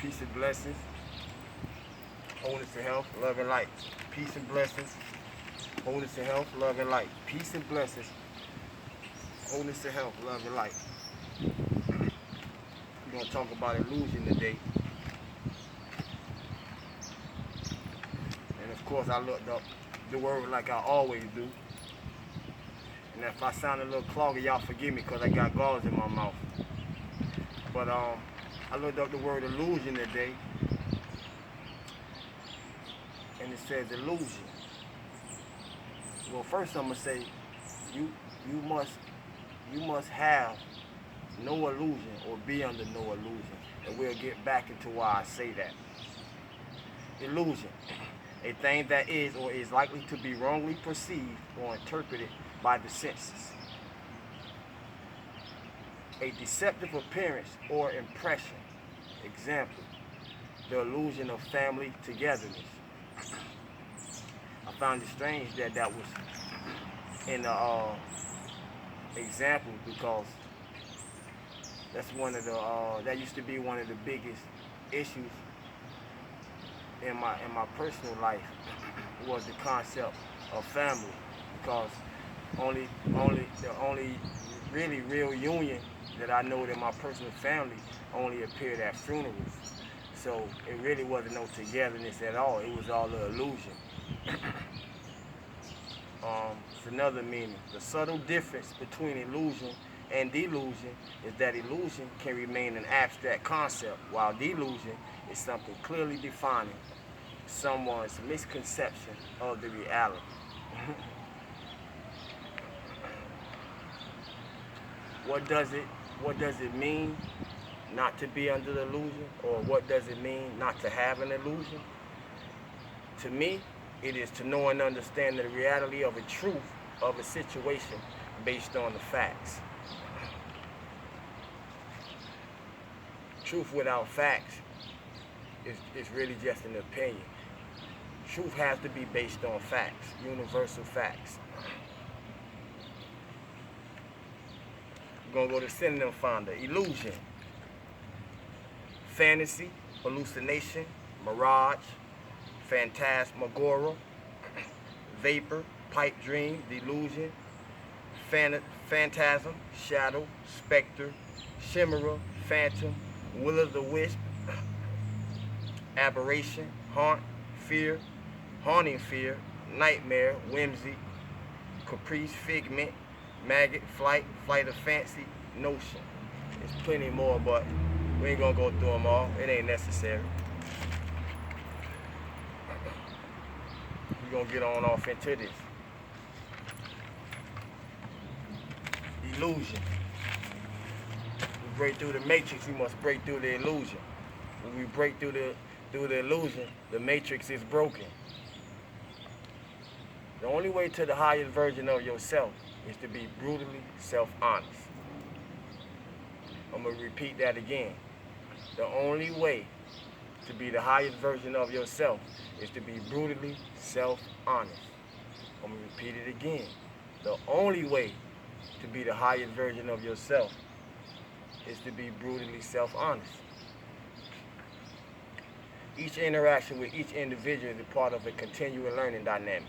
Peace and blessings. Wholeness and health, love and light. Peace and blessings. Wholeness and health, love and light. Peace and blessings. Wholeness and health, love and light. We're going to talk about illusion today. And of course, I looked up the word like I always do. And if I sound a little cloggy, y'all forgive me because I got gauze in my mouth. But I looked up the word illusion today. And it says illusion. Well, first I'm gonna say you must have no illusion or be under no illusion. And we'll get back into why I say that. Illusion. A thing that is or is likely to be wrongly perceived or interpreted by the senses. A deceptive appearance or impression. Example, the illusion of family togetherness. I found it strange that that was in the example because that's one of the that used to be one of the biggest issues in my personal life was the concept of family, because the only really real union that I know in my personal family only appeared at funerals. So it really wasn't no togetherness at all. It was all an illusion. It's another meaning. The subtle difference between illusion and delusion is that illusion can remain an abstract concept, while delusion is something clearly defining someone's misconception of the reality. What does it mean not to be under the illusion, or what does it mean not to have an illusion? To me, it is to know and understand the reality of a truth of a situation based on the facts. Truth without facts is really just an opinion. Truth has to be based on facts, universal facts. We're going to go to synonym finder. Illusion. Fantasy, hallucination, mirage, phantasmagoria, vapor, pipe dream, delusion, phantasm, shadow, specter, chimera, phantom, will-o'-the-wisp, aberration, haunt, fear, haunting fear, nightmare, whimsy, caprice, figment, maggot, flight of fancy, notion. There's plenty more, but we ain't gonna go through them all. It ain't necessary. We're gonna get on off into this. Illusion. We break through the matrix, we must break through the illusion. When we break through the illusion, the matrix is broken. The only way to the highest version of yourself is to be brutally self-honest. I'm going to repeat that again. The only way to be the highest version of yourself is to be brutally self-honest. I'm going to repeat it again. The only way to be the highest version of yourself is to be brutally self-honest. Each interaction with each individual is a part of a continual learning dynamic.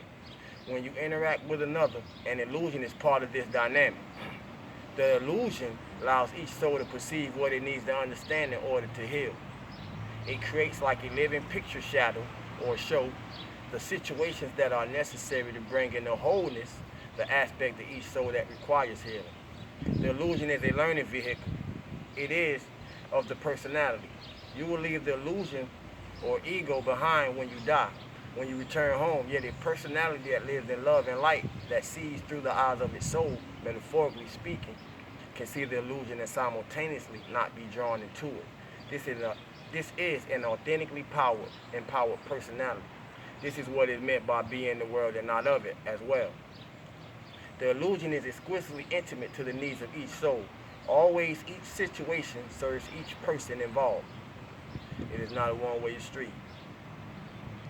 When you interact with another, an illusion is part of this dynamic. The illusion allows each soul to perceive what it needs to understand in order to heal. It creates like a living picture shadow or show the situations that are necessary to bring in the wholeness, the aspect of each soul that requires healing. The illusion is a learning vehicle. It is of the personality. You will leave the illusion or ego behind when you die. When you return home, yet a personality that lives in love and light, that sees through the eyes of its soul, metaphorically speaking, can see the illusion and simultaneously not be drawn into it. This is an authentically empowered personality. This is what is meant by being in the world and not of it as well. The illusion is exquisitely intimate to the needs of each soul. Always each situation serves each person involved. It is not a one-way street.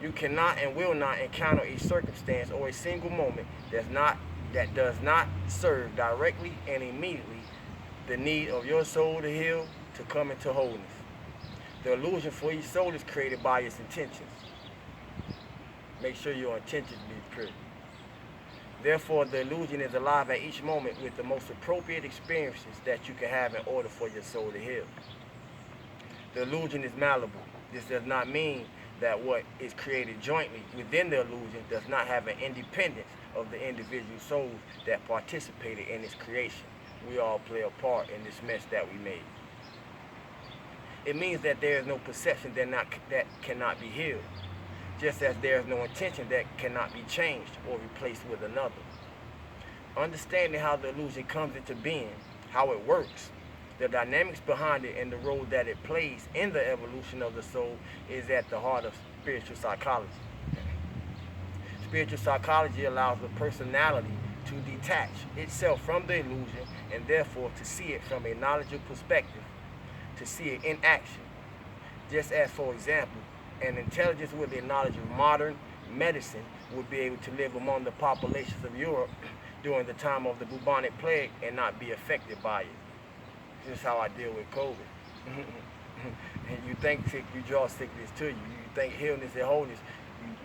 You cannot and will not encounter a circumstance or a single moment that does not serve directly and immediately the need of your soul to heal, to come into wholeness. The illusion for each soul is created by its intentions. Make sure your intentions be pure. Therefore, the illusion is alive at each moment with the most appropriate experiences that you can have in order for your soul to heal. The illusion is malleable. This does not mean that what is created jointly within the illusion does not have an independence of the individual souls that participated in its creation. We all play a part in this mess that we made. It means that there is no perception that cannot be healed, just as there is no intention that cannot be changed or replaced with another. Understanding how the illusion comes into being, how it works, the dynamics behind it, and the role that it plays in the evolution of the soul is at the heart of spiritual psychology. Spiritual psychology allows the personality to detach itself from the illusion and therefore to see it from a knowledgeable perspective, to see it in action. Just as, for example, an intelligence with a knowledge of modern medicine would be able to live among the populations of Europe during the time of the bubonic plague and not be affected by it. This is how I deal with COVID. And you think you draw sickness to you. You think illness and wholeness,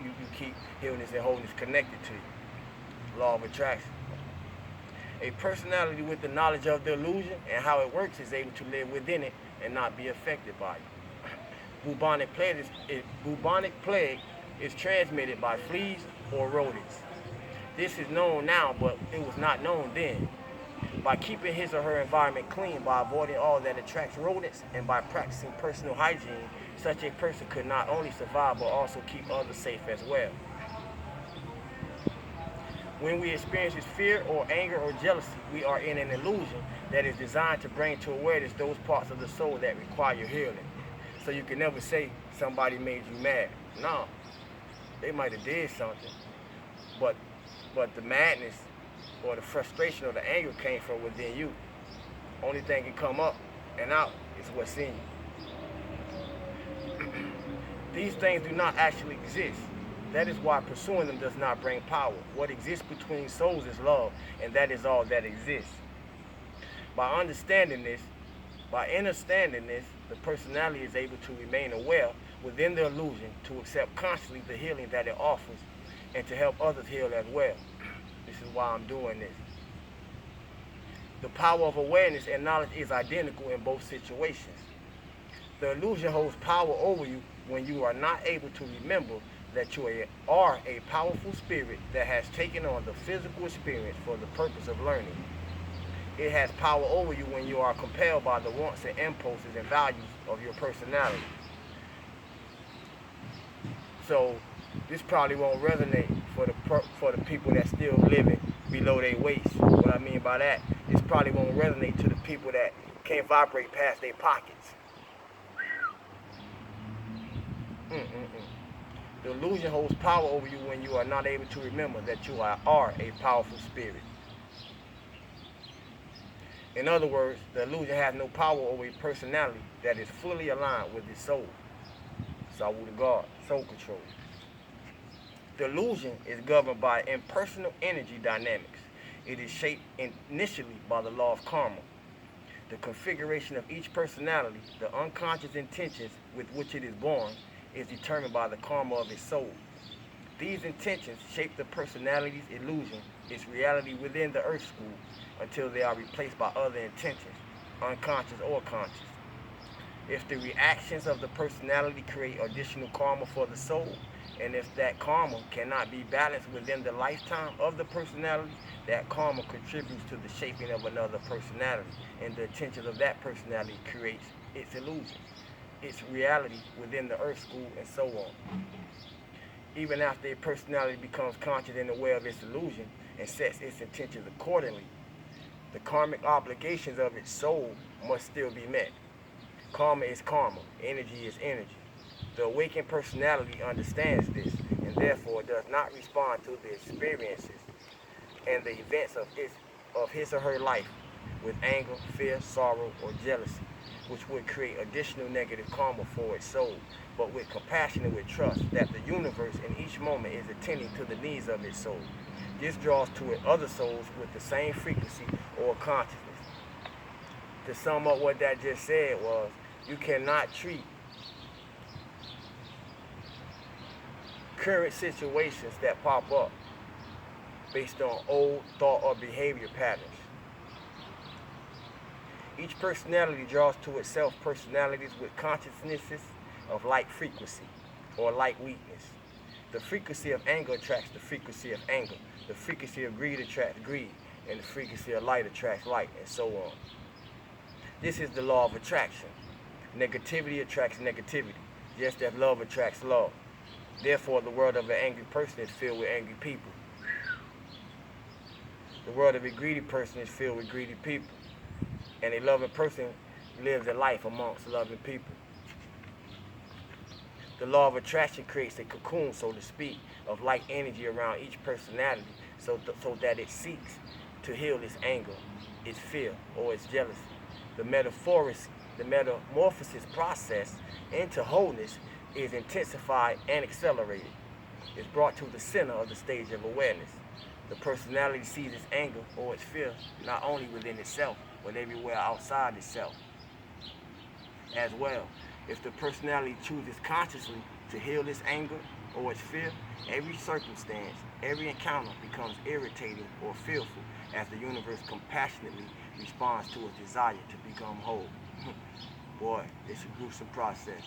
you keep illness and wholeness connected to you. Law of attraction. A personality with the knowledge of the illusion and how it works is able to live within it and not be affected by it. Bubonic plague is transmitted by fleas or rodents. This is known now, but it was not known then. By keeping his or her environment clean, by avoiding all that attracts rodents, and by practicing personal hygiene, such a person could not only survive but also keep others safe as well. When we experience fear or anger or jealousy, we are in an illusion that is designed to bring to awareness those parts of the soul that require healing. So you can never say somebody made you mad. No, they might have did something, but the madness or the frustration or the anger came from within you. Only thing can come up and out is what's in you. These things do not actually exist. That is why pursuing them does not bring power. What exists between souls is love, and that is all that exists. By understanding this, the personality is able to remain aware within the illusion, to accept consciously the healing that it offers, and to help others heal as well. This is why I'm doing this. The power of awareness and knowledge is identical in both situations. The illusion holds power over you when you are not able to remember that you are a powerful spirit that has taken on the physical experience for the purpose of learning. It has power over you when you are compelled by the wants and impulses and values of your personality. So this probably won't resonate for the people that still living below their waist. What I mean by that, this probably won't resonate to the people that can't vibrate past their pockets. The illusion holds power over you when you are not able to remember that you are a powerful spirit. In other words, the illusion has no power over a personality that is fully aligned with its soul. Sawu to God, soul control. The illusion is governed by impersonal energy dynamics. It is shaped initially by the law of karma. The configuration of each personality, the unconscious intentions with which it is born, is determined by the karma of its soul. These intentions shape the personality's illusion, its reality within the earth school, until they are replaced by other intentions, unconscious or conscious. If the reactions of the personality create additional karma for the soul, and if that karma cannot be balanced within the lifetime of the personality, that karma contributes to the shaping of another personality, and the intentions of that personality creates its illusion, its reality within the earth school, and so on. Even after a personality becomes conscious and aware of its illusion and sets its intentions accordingly, the karmic obligations of its soul must still be met. Karma is karma, energy is energy. The awakened personality understands this and therefore does not respond to the experiences and the events of his or her life with anger, fear, sorrow, or jealousy, which would create additional negative karma for its soul, but with compassion and with trust that the universe in each moment is attending to the needs of its soul. This draws to it other souls with the same frequency or consciousness. To sum up what that just said was, you cannot treat current situations that pop up based on old thought or behavior patterns. Each personality draws to itself personalities with consciousnesses of like frequency or like weakness. The frequency of anger attracts the frequency of anger. The frequency of greed attracts greed. And the frequency of light attracts light, and so on. This is the law of attraction. Negativity attracts negativity, just as love attracts love. Therefore, the world of an angry person is filled with angry people. The world of a greedy person is filled with greedy people. And a loving person lives a life amongst loving people. The law of attraction creates a cocoon, so to speak, of light energy around each personality so that it seeks to heal its anger, its fear, or its jealousy. The metamorphosis process into wholeness is intensified and accelerated. It's brought to the center of the stage of awareness. The personality sees its anger or its fear not only within itself, but everywhere outside itself as well. If the personality chooses consciously to heal its anger or its fear, every circumstance, every encounter becomes irritating or fearful as the universe compassionately responds to its desire to become whole. Boy, it's a gruesome process.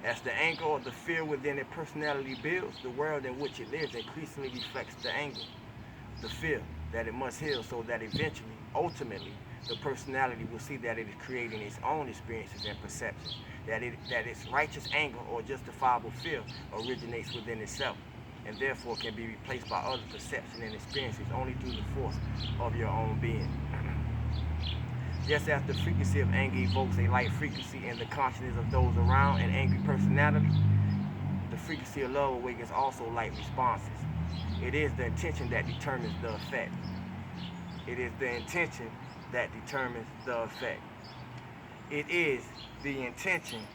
As the anger or the fear within a personality builds, the world in which it lives increasingly reflects the anger, the fear that it must heal, so that eventually, ultimately, the personality will see that it is creating its own experiences and perceptions, that its righteous anger or justifiable fear originates within itself, and therefore can be replaced by other perceptions and experiences only through the force of your own being. Just as the frequency of anger evokes a light frequency in the consciousness of those around an angry personality, the frequency of love awakens also light responses. It is the intention that determines the effect. It is the intention that determines the effect. It is the intention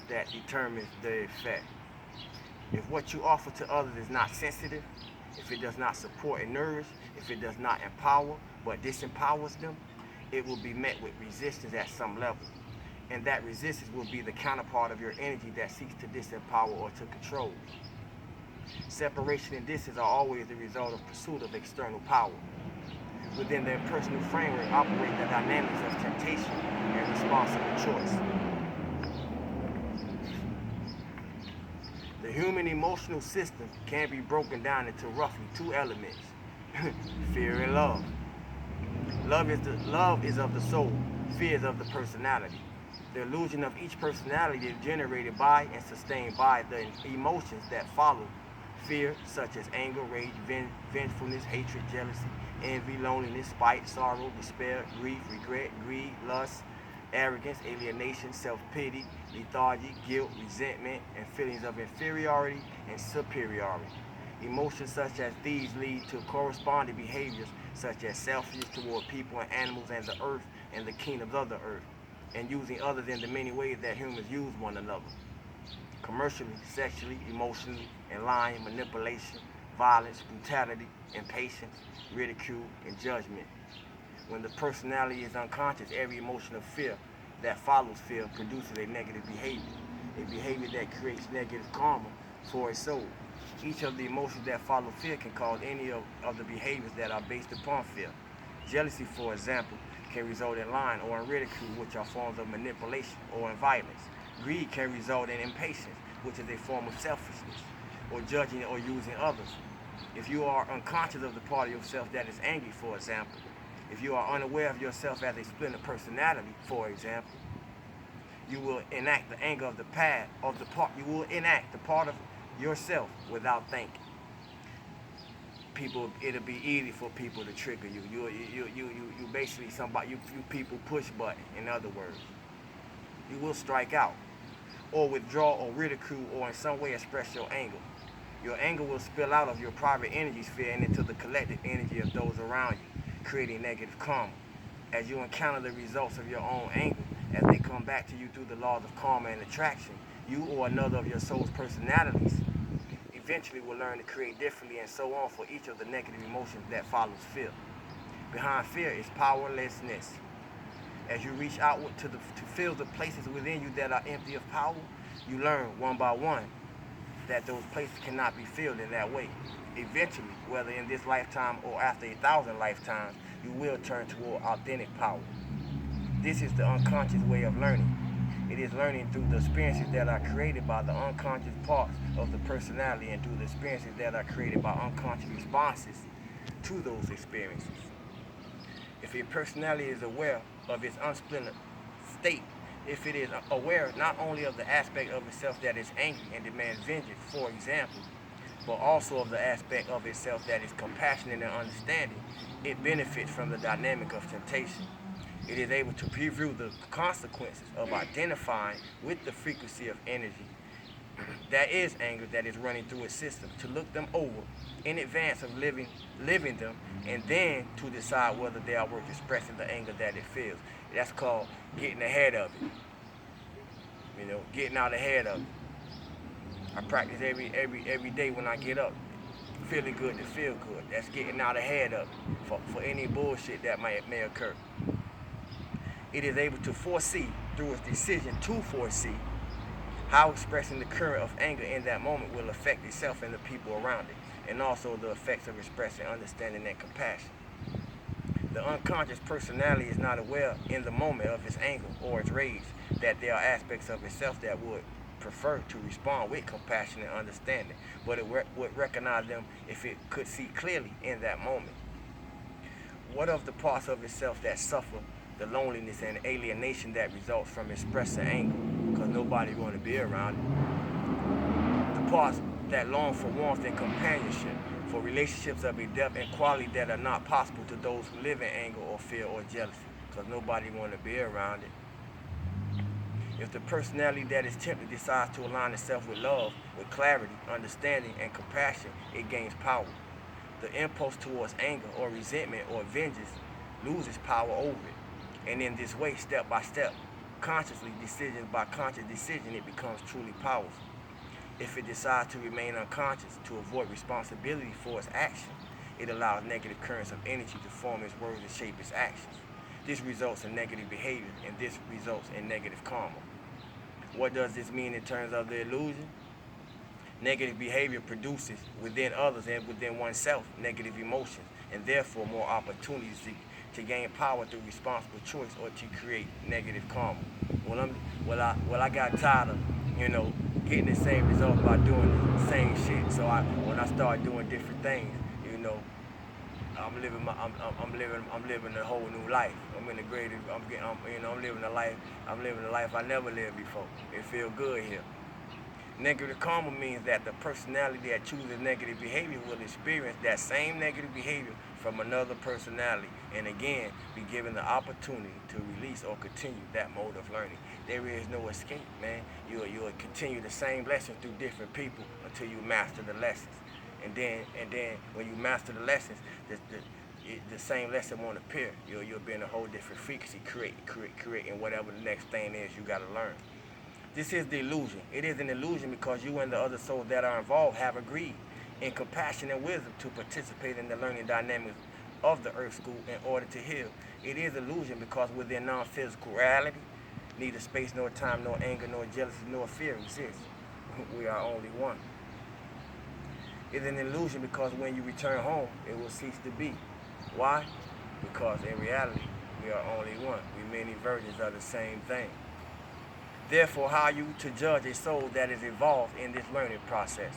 that determines the effect. If what you offer to others is not sensitive, if it does not support and nourish, if it does not empower but disempowers them, it will be met with resistance at some level. And that resistance will be the counterpart of your energy that seeks to disempower or to control. Separation and distance are always the result of pursuit of external power. Within the impersonal framework operate the dynamics of temptation and responsible choice. The human emotional system can be broken down into roughly two elements, fear and love. Love is of the soul, fear is of the personality. The illusion of each personality is generated by and sustained by the emotions that follow fear, such as anger, rage, vengefulness, hatred, jealousy, envy, loneliness, spite, sorrow, despair, grief, regret, greed, lust, arrogance, alienation, self-pity, lethargy, guilt, resentment, and feelings of inferiority and superiority. Emotions such as these lead to corresponding behaviors such as selfishness toward people and animals and the earth and the kingdoms of the earth, and using others in the many ways that humans use one another. Commercially, sexually, emotionally, and lying, manipulation, violence, brutality, impatience, ridicule, and judgment. When the personality is unconscious, every emotion of fear that follows fear produces a negative behavior that creates negative karma for its soul. Each of the emotions that follow fear can cause any of the behaviors that are based upon fear. Jealousy, for example, can result in lying or in ridicule, which are forms of manipulation, or in violence. Greed can result in impatience, which is a form of selfishness, or judging or using others. If you are unconscious of the part of yourself that is angry, for example, if you are unaware of yourself as a splinter personality, for example, you will enact the anger of the you will enact the part of yourself without thinking. It'll be easy for people to trigger you. You basically somebody, you people push button, in other words. You will strike out, or withdraw, or ridicule, or in some way express your anger. Your anger will spill out of your private energy sphere and into the collective energy of those around you, creating negative karma. As you encounter the results of your own anger, as they come back to you through the laws of karma and attraction, you or another of your soul's personalities eventually will learn to create differently, and so on for each of the negative emotions that follows fear. Behind fear is powerlessness. As you reach outward to fill the places within you that are empty of power, you learn one by one that those places cannot be filled in that way. Eventually, whether in this lifetime or after 1,000 lifetimes, you will turn toward authentic power. This is the unconscious way of learning. It is learning through the experiences that are created by the unconscious parts of the personality and through the experiences that are created by unconscious responses to those experiences. If a personality is aware of its unsplintered state, if it is aware not only of the aspect of itself that is angry and demands vengeance, for example, but also of the aspect of itself that is compassionate and understanding, it benefits from the dynamic of temptation. It is able to preview the consequences of identifying with the frequency of energy that is anger that is running through its system, to look them over in advance of living them, and then to decide whether they are worth expressing the anger that it feels. That's called getting ahead of it. Getting out ahead of it. I practice every day when I get up. Feeling good to feel good. That's getting out ahead of it for any bullshit that may occur. It is able to foresee through its decision to foresee how expressing the current of anger in that moment will affect itself and the people around it, and also the effects of expressing understanding and compassion. The unconscious personality is not aware in the moment of its anger or its rage that there are aspects of itself that would prefer to respond with compassion and understanding, but it would recognize them if it could see clearly in that moment. What of the parts of itself that suffer the loneliness and alienation that results from expressing anger, because nobody want to be around it? The parts that long for warmth and companionship, for relationships of a depth and quality that are not possible to those who live in anger or fear or jealousy, because nobody want to be around it. If the personality that is tempted decides to align itself with love, with clarity, understanding, and compassion, it gains power. The impulse towards anger or resentment or vengeance loses power over it. And in this way, step by step, consciously, decision by conscious decision, it becomes truly powerful. If it decides to remain unconscious to avoid responsibility for its action, it allows negative currents of energy to form its words and shape its actions. This results in negative behavior, and this results in negative karma. What does this mean in terms of the illusion? Negative behavior produces within others and within oneself negative emotions, and therefore more opportunities to gain power through responsible choice or to create negative karma. I got tired of, getting the same results by doing the same shit. So when I started doing different things, I'm living a whole new life. I'm integrated. I'm living a life. I'm living a life I never lived before. It feels good here. Negative karma means that the personality that chooses negative behavior will experience that same negative behavior from another personality, and again be given the opportunity to release or continue that mode of learning. There is no escape, man. You'll continue the same lesson through different people until you master the lessons. And then when you master the lessons, the same lesson won't appear. You'll be in a whole different frequency, creating whatever the next thing is you got to learn. This is the illusion. It is an illusion because you and the other souls that are involved have agreed in compassion and wisdom to participate in the learning dynamics of the Earth School in order to heal. It is illusion because within non-physical reality, neither space nor time, nor anger, nor jealousy, nor fear exists. We are only one. It's an illusion because when you return home, it will cease to be. Why? Because in reality, we are only one. We many versions of the same thing. Therefore, how are you to judge a soul that is involved in this learning process?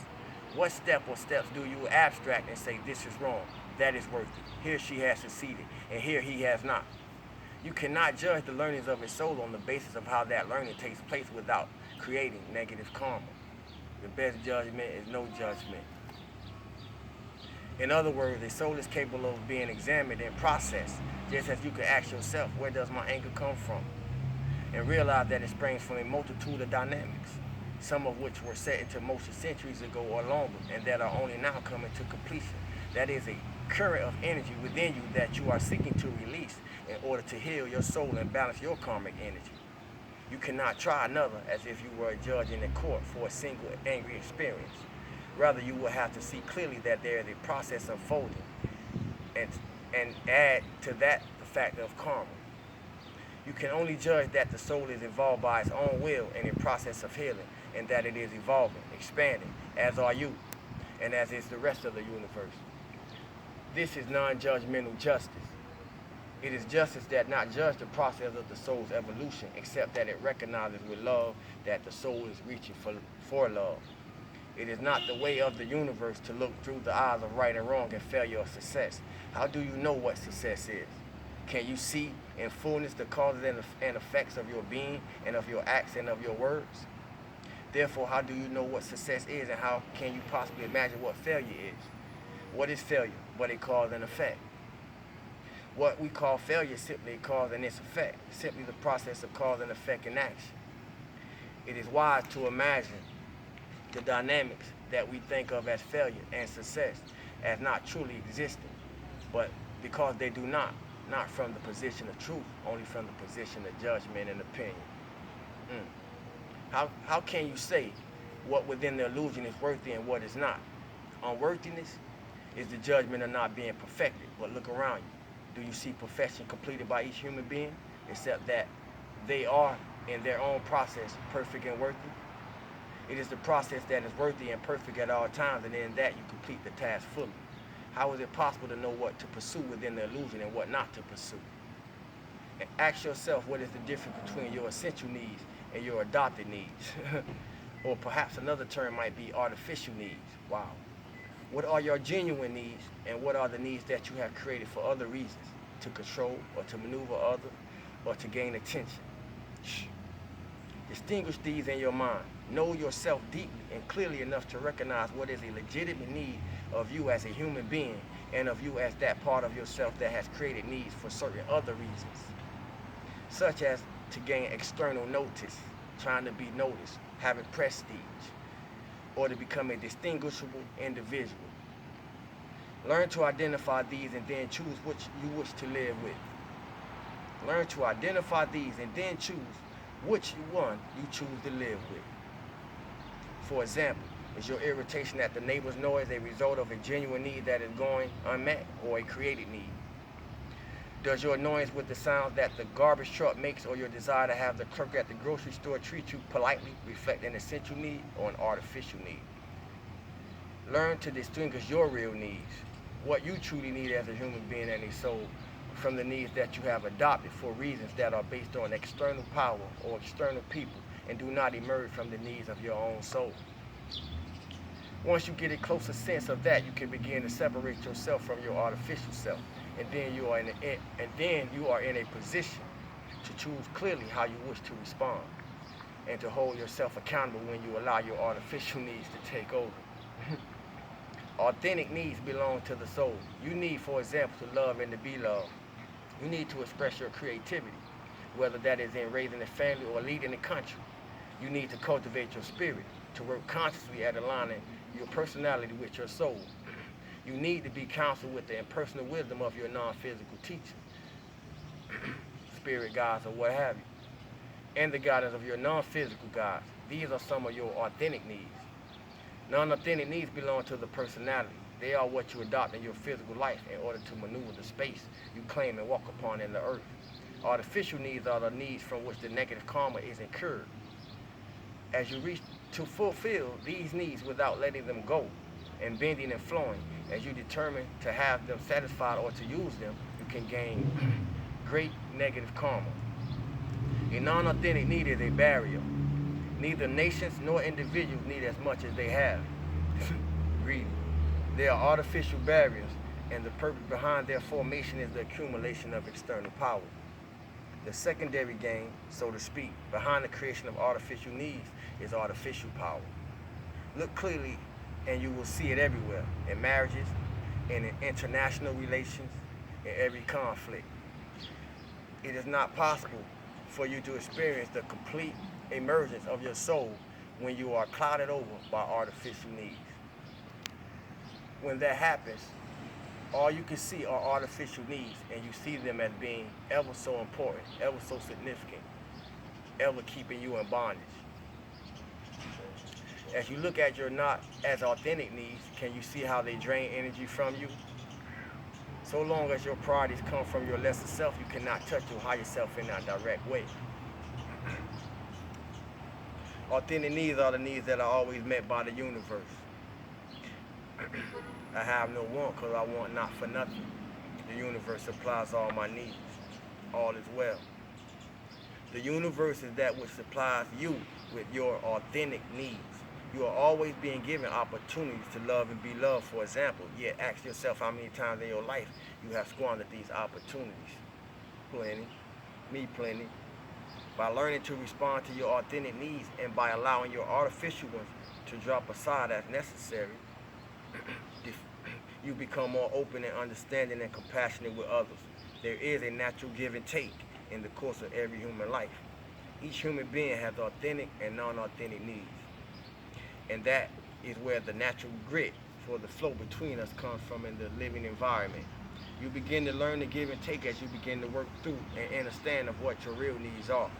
What step or steps do you abstract and say, this is wrong, that is worth it, here she has succeeded, and here he has not? You cannot judge the learnings of a soul on the basis of how that learning takes place without creating negative karma. The best judgment is no judgment. In other words, a soul is capable of being examined and processed, just as you can ask yourself, where does my anger come from? And realize that it springs from a multitude of dynamics, some of which were set into motion centuries ago or longer, and that are only now coming to completion. That is a current of energy within you that you are seeking to release in order to heal your soul and balance your karmic energy. You cannot try another as if you were a judge in a court for a single angry experience. Rather, you will have to see clearly that there is a process unfolding, and add to that the factor of karma. You can only judge that the soul is involved by its own will in a process of healing, and that it is evolving, expanding, as are you, and as is the rest of the universe. This is non-judgmental justice. It is justice that not judge the process of the soul's evolution, except that it recognizes with love that the soul is reaching for love. It is not the way of the universe to look through the eyes of right and wrong and failure or success. How do you know what success is? Can you see in fullness the causes and effects of your being and of your acts and of your words? Therefore, how do you know what success is, and how can you possibly imagine what failure is? What is failure but a cause and effect? What we call failure is simply a cause and its effect, simply the process of cause and effect in action. It is wise to imagine the dynamics that we think of as failure and success as not truly existing, but because they do not from the position of truth, only from the position of judgment and opinion. How can you say what within the illusion is worthy and what is not? Unworthiness is the judgment of not being perfected, but look around you. Do you see perfection completed by each human being, except that they are, in their own process, perfect and worthy? It is the process that is worthy and perfect at all times, and in that you complete the task fully. How is it possible to know what to pursue within the illusion and what not to pursue? And ask yourself, what is the difference between your essential needs and your adopted needs? Or perhaps another term might be artificial needs. Wow. What are your genuine needs, and what are the needs that you have created for other reasons? To control or to maneuver others or to gain attention? Distinguish these in your mind. Know yourself deeply and clearly enough to recognize what is a legitimate need of you as a human being, and of you as that part of yourself that has created needs for certain other reasons, such as to gain external notice, trying to be noticed, having prestige, or to become a distinguishable individual. Learn to identify these and then choose which you wish to live with. Learn to identify these and then choose which one you choose to live with. For example, is your irritation at the neighbor's noise a result of a genuine need that is going unmet, or a created need? Does your annoyance with the sounds that the garbage truck makes, or your desire to have the clerk at the grocery store treat you politely, reflect an essential need or an artificial need? Learn to distinguish your real needs, what you truly need as a human being and a soul, from the needs that you have adopted for reasons that are based on external power or external people and do not emerge from the needs of your own soul. Once you get a closer sense of that, you can begin to separate yourself from your artificial self, and then you are in a position to choose clearly how you wish to respond, and to hold yourself accountable when you allow your artificial needs to take over. Authentic needs belong to the soul. You need, for example, to love and to be loved. You need to express your creativity, whether that is in raising a family or leading a country. You need to cultivate your spirit, to work consciously at aligning your personality with your soul. You need to be counseled with the impersonal wisdom of your non-physical teacher, spirit guides or what have you, and the guidance of your non-physical guides. These are some of your authentic needs. Non-authentic needs belong to the personality. They are what you adopt in your physical life in order to maneuver the space you claim and walk upon in the earth. Artificial needs are the needs from which the negative karma is incurred. As you reach to fulfill these needs without letting them go and bending and flowing, as you determine to have them satisfied or to use them, you can gain great negative karma. A non-authentic need is a barrier. Neither nations nor individuals need as much as they have. Greedy. They are artificial barriers, and the purpose behind their formation is the accumulation of external power. The secondary gain, so to speak, behind the creation of artificial needs is artificial power. Look clearly and you will see it everywhere, in marriages, and in international relations, in every conflict. It is not possible for you to experience the complete emergence of your soul when you are clouded over by artificial needs. When that happens, all you can see are artificial needs, and you see them as being ever so important, ever so significant, ever keeping you in bondage. As you look at your not as authentic needs, can you see how they drain energy from you? So long as your priorities come from your lesser self, you cannot touch your higher self in a direct way. Authentic needs are the needs that are always met by the universe. I have no want because I want not for nothing. The universe supplies all my needs. All is well. The universe is that which supplies you with your authentic needs. You are always being given opportunities to love and be loved, for example. Yet ask yourself how many times in your life you have squandered these opportunities. Plenty. Me plenty. By learning to respond to your authentic needs and by allowing your artificial ones to drop aside as necessary, you become more open and understanding and compassionate with others. There is a natural give and take in the course of every human life. Each human being has authentic and non-authentic needs. And that is where the natural grit for the flow between us comes from in the living environment. You begin to learn to give and take as you begin to work through and understand of what your real needs are.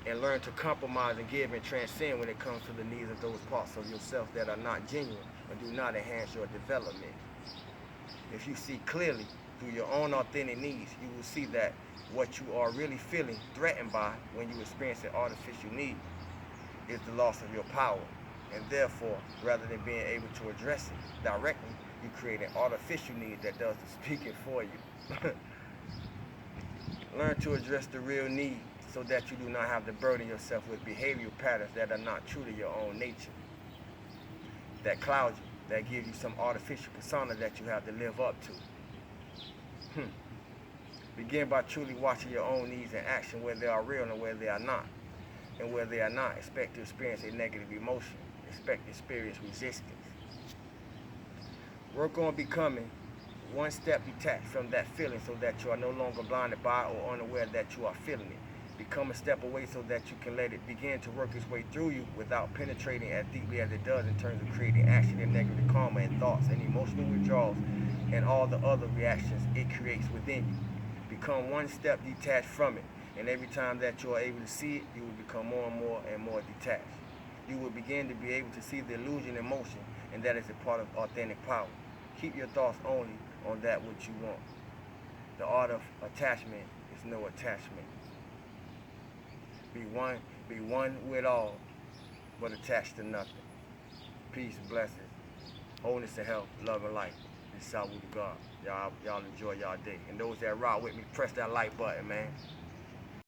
And learn to compromise and give and transcend when it comes to the needs of those parts of yourself that are not genuine or do not enhance your development. If you see clearly through your own authentic needs, you will see that what you are really feeling threatened by when you experience an artificial need is the loss of your power. And therefore, rather than being able to address it directly, you create an artificial need that does the speaking for you. Learn to address the real need so that you do not have to burden yourself with behavioral patterns that are not true to your own nature, that cloud you, that give you some artificial persona that you have to live up to. Begin by truly watching your own needs and action where they are real and where they are not. And where they are not, expect to experience a negative emotion. Expect to experience resistance. Work on becoming one step detached from that feeling so that you are no longer blinded by or unaware that you are feeling it. Become a step away so that you can let it begin to work its way through you without penetrating as deeply as it does in terms of creating action and negative karma and thoughts and emotional withdrawals and all the other reactions it creates within you. Become one step detached from it, and every time that you are able to see it, you will become more and more detached. You will begin to be able to see the illusion in motion, and that is a part of authentic power. Keep your thoughts only on that which you want. The art of attachment is no attachment. Be one with all, but attached to nothing. Peace, blessings, wholeness and health, love and life. This is Sawu the God. Y'all enjoy y'all day. And those that rock with me, press that like button, man.